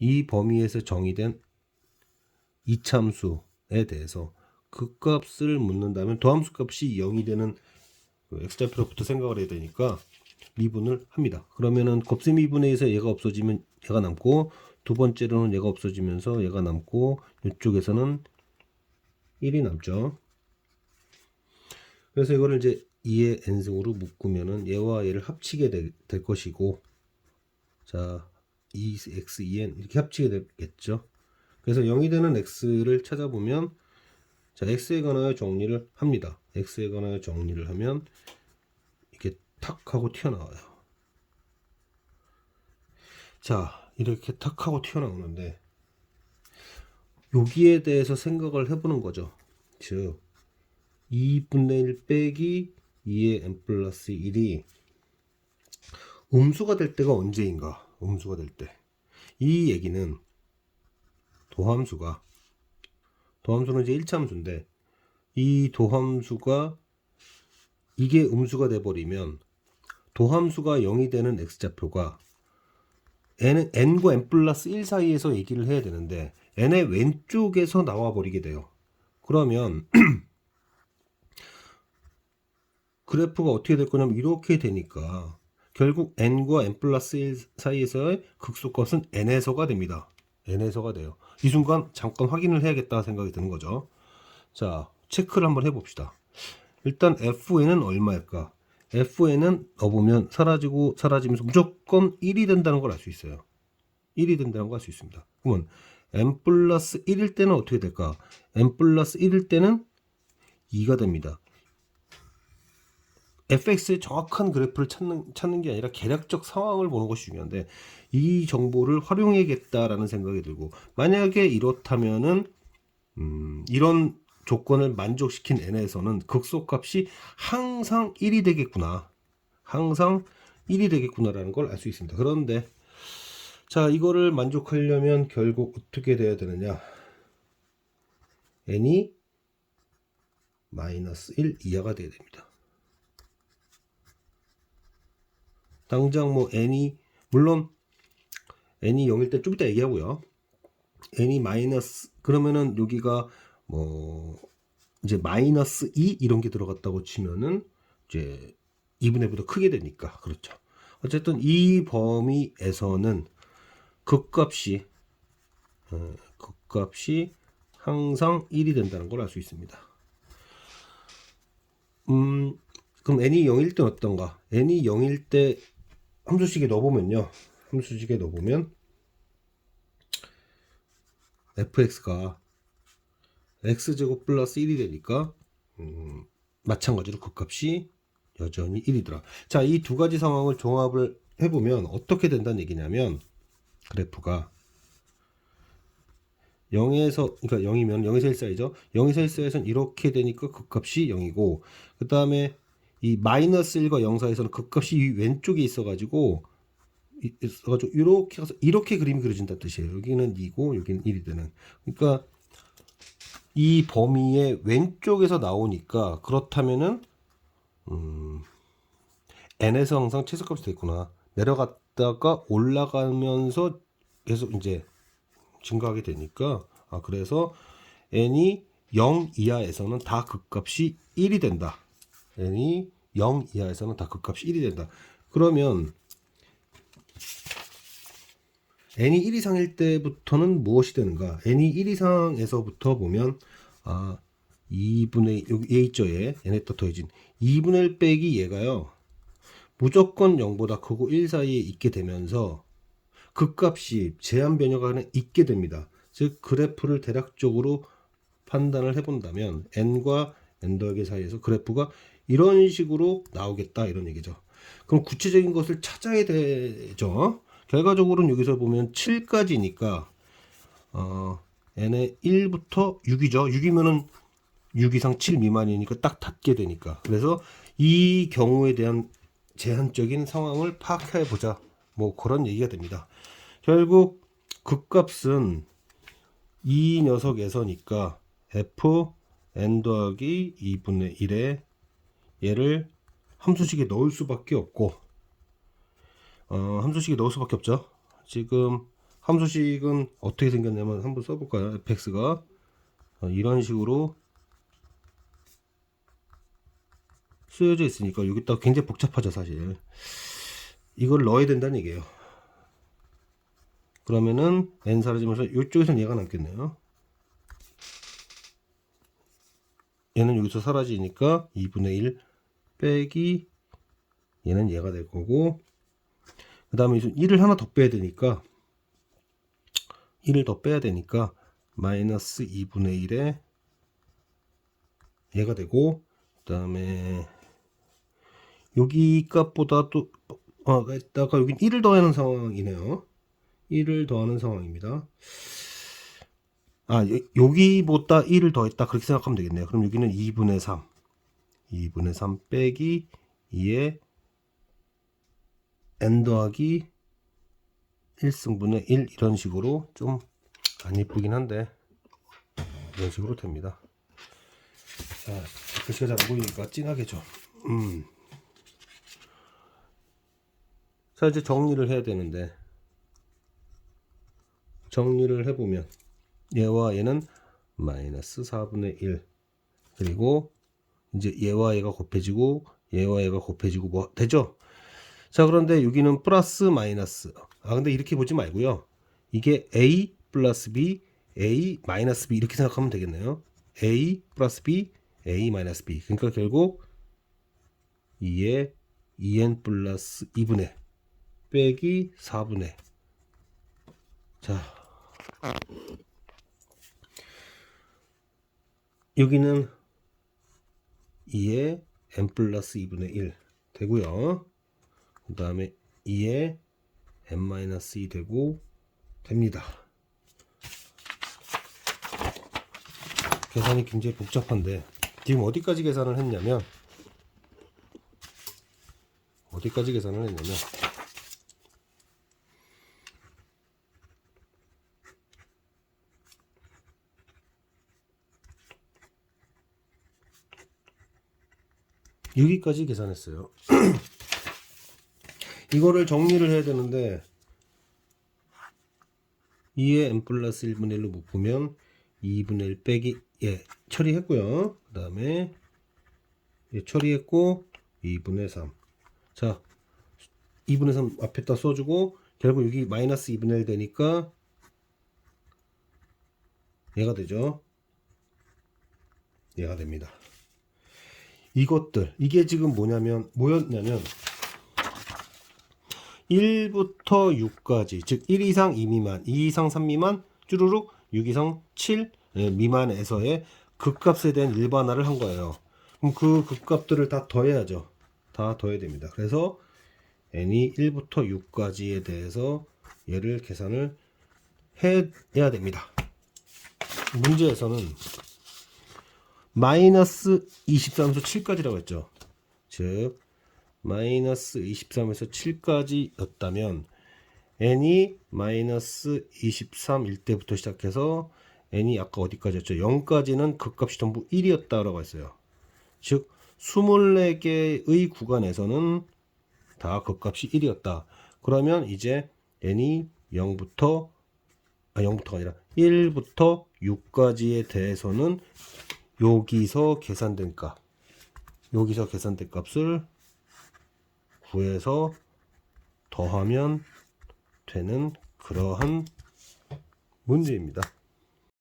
이 범위에서 정의된 이참수에 대해서 그 값을 묻는다면 도함수 값이 0이 되는 x좌표로부터 생각을 해야 되니까 미분을 합니다. 그러면은 곱셈 미분에서 얘가 없어지면 얘가 남고, 두 번째로는 얘가 없어지면서 얘가 남고, 이쪽에서는 1이 남죠. 그래서 이거를 이제 2의 n승으로 묶으면은 얘와 얘를 합치게 될 것이고, 자 2x 2n 이렇게 합치게 되겠죠. 그래서 0이 되는 x를 찾아보면, 자 x에 관하여 정리를 합니다. x에 관하여 정리를 하면 이렇게 탁 하고 튀어나와요. 자 이렇게 탁 하고 튀어나오는데, 여기에 대해서 생각을 해보는 거죠. 즉 2분의 1 빼기 2의 n 플러스 1이 음수가 될 때가 언제인가. 음수가 될 때, 이 얘기는 도함수는 이제 1차함수인데, 이 도함수가 이게 음수가 돼버리면 도함수가 0이 되는 x좌표가 n과 n 플러스 1 사이에서 얘기를 해야 되는데 n의 왼쪽에서 나와 버리게 돼요. 그러면 그래프가 어떻게 될 거냐면 이렇게 되니까 결국 n과 n 플러스 1 사이에서의 극소값은 n에서가 됩니다. n에서가 돼요. 이 순간 잠깐 확인을 해야겠다 생각이 드는 거죠. 자, 체크를 한번 해봅시다. 일단 fn은 얼마일까? fn은 넣어보면 사라지고 사라지면서 무조건 1이 된다는 걸 알 수 있어요. 1이 된다는 걸 알 수 있습니다. 그러면 n 플러스 1일 때는 어떻게 될까? n 플러스 1일 때는 2가 됩니다. fx의 정확한 그래프를 찾는 게 아니라 계략적 상황을 보는 것이 중요한데, 이 정보를 활용해야겠다라는 생각이 들고, 만약에 이렇다면은 이런 조건을 만족시킨 n에서는 극소값이 항상 1이 되겠구나. 항상 1이 되겠구나라는 걸 알 수 있습니다. 그런데 자, 이거를 만족하려면 결국 어떻게 돼야 되느냐? n이 마이너스 1 이하가 돼야 됩니다. 당장 뭐 n이, 물론 n이 0일 때 좀 이따 얘기하고요. n이 마이너스, 그러면은 여기가 뭐 이제 마이너스 2 이런 게 들어갔다고 치면은 이제 2분의 보다 크게 되니까, 그렇죠. 어쨌든 이 범위에서는 극값이 항상 1이 된다는 걸 알 수 있습니다. 그럼 n이 0일 때 어떤가? n이 0일 때 함수식에 넣어보면 fx가 x제곱 플러스 1이 되니까 마찬가지로 극값이 여전히 1이더라. 자, 이 두 가지 상황을 종합을 해보면 어떻게 된다는 얘기냐면, 그래프가 0에서, 그러니까 0이면 0에서 1 사이죠. 0에서 1 사이에서는 이렇게 되니까 극값이 0이고, 그 다음에 이 마이너스 1과 0 사이에서는 극값이 왼쪽에 있어가지고 이렇게 가서 이렇게 그림이 그려진다는 뜻이에요. 여기는 2고 여기는 1이 되는. 그러니까 이 범위의 왼쪽에서 나오니까, 그렇다면은 n에서 항상 최소값이 됐구나. 내려갔다가 올라가면서 계속 이제 증가하게 되니까, 그래서 n이 0 이하에서는 다 극값이 1이 된다. n이 0 이하에서는 다 극값이 1이 된다. 그러면 n이 1 이상일 때부터는 무엇이 되는가? n이 1 이상에서부터 보면 2분의 여기 얘 있죠, 얘. n에다 더해진 2분의 1 빼기 얘가요, 무조건 0보다 크고 1 사이에 있게 되면서 극값이 제한 변형 안에 있게 됩니다. 즉 그래프를 대략적으로 판단을 해본다면 n과 n 더하기 사이에서 그래프가 이런 식으로 나오겠다, 이런 얘기죠. 그럼 구체적인 것을 찾아야 되죠. 결과적으로는 여기서 보면 7까지니까 n의 1부터 6이죠. 6이면은 6 이상 7 미만이니까 딱 닫게 되니까, 그래서 이 경우에 대한 제한적인 상황을 파악해 보자, 뭐 그런 얘기가 됩니다. 결국 극값은 이 녀석에서니까 f n 더하기 2분의 1에 얘를 함수식에 넣을 수밖에 없고, 함수식에 넣을 수밖에 없죠. 지금 함수식은 어떻게 생겼냐면 한번 써볼까요? fx가 이런 식으로 쓰여져 있으니까 여기다가 굉장히 복잡하죠 사실. 이걸 넣어야 된다는 얘기예요. 그러면은 n 사라지면서 이쪽에서는 얘가 남겠네요. 얘는 여기서 사라지니까 2분의 1 빼기 얘는 얘가 될 거고, 그 다음에 1을 하나 더 빼야 되니까 1을 더 빼야 되니까 마이너스 2분의 1에 얘가 되고, 그 다음에 여기 값보다 또 에다가 여기 1을 더하는 상황이네요. 1을 더하는 상황입니다. 여기보다 1을 더했다 그렇게 생각하면 되겠네요. 그럼 여기는 2분의 3 빼기 2에 n 더하기 1승분의 1 이런 식으로, 좀 안 이쁘긴 한데 이런 식으로 됩니다. 자, 글씨가 잘 안 보이니까 진하게 좀. 자, 이제 정리를 해야 되는데, 정리를 해보면 얘와 얘는 마이너스 4분의 1, 그리고 이제 얘와 얘가 곱해지고 얘와 얘가 곱해지고 뭐 되죠? 자, 그런데 여기는 플러스 마이너스. 근데 이렇게 보지 말고요. 이게 a 플러스 b, a 마이너스 b 이렇게 생각하면 되겠네요. a 플러스 b, a 마이너스 b. 그러니까 결국 2에 2n 플러스 2분의 빼기 4분의. 자, 여기는 2에 n 플러스 2분의 1 되고요. 그 다음에 2에 n 마이너스 2 되고 됩니다. 계산이 굉장히 복잡한데 지금 어디까지 계산을 했냐면 여기까지 계산했어요. 이거를 정리를 해야 되는데 2에 n 플러스 1분의 1로 묶으면 2분의 1 빼기 처리했고요. 그 다음에 처리했고 2분의 3. 자, 2분의 3 앞에다 써주고 결국 여기 마이너스 2분의 1 되니까 얘가 되죠. 얘가 됩니다. 이게 지금 뭐였냐면 1부터 6까지, 즉 1 이상 2 미만, 2 이상 3 미만, 쭈루룩 6 이상 7 미만에서의 극값에 대한 일반화를 한 거예요. 그럼 그 극값들을 다 더해야죠. 다 더해야 됩니다. 그래서 n이 1부터 6까지에 대해서 얘를 계산을 해야 됩니다. 문제에서는 마이너스 23에서 7까지라고 했죠. 즉 마이너스 23에서 7까지였다면 n이 마이너스 23일 때부터 시작해서 n이 아까 어디까지였죠? 0까지는 극값이 전부 1이었다라고 했어요. 즉 24개의 구간에서는 다 극값이 1이었다. 그러면 이제 n이 0부터가 아니라 1부터 6까지에 대해서는 여기서 계산된 값을 구해서 더하면 되는 그러한 문제입니다.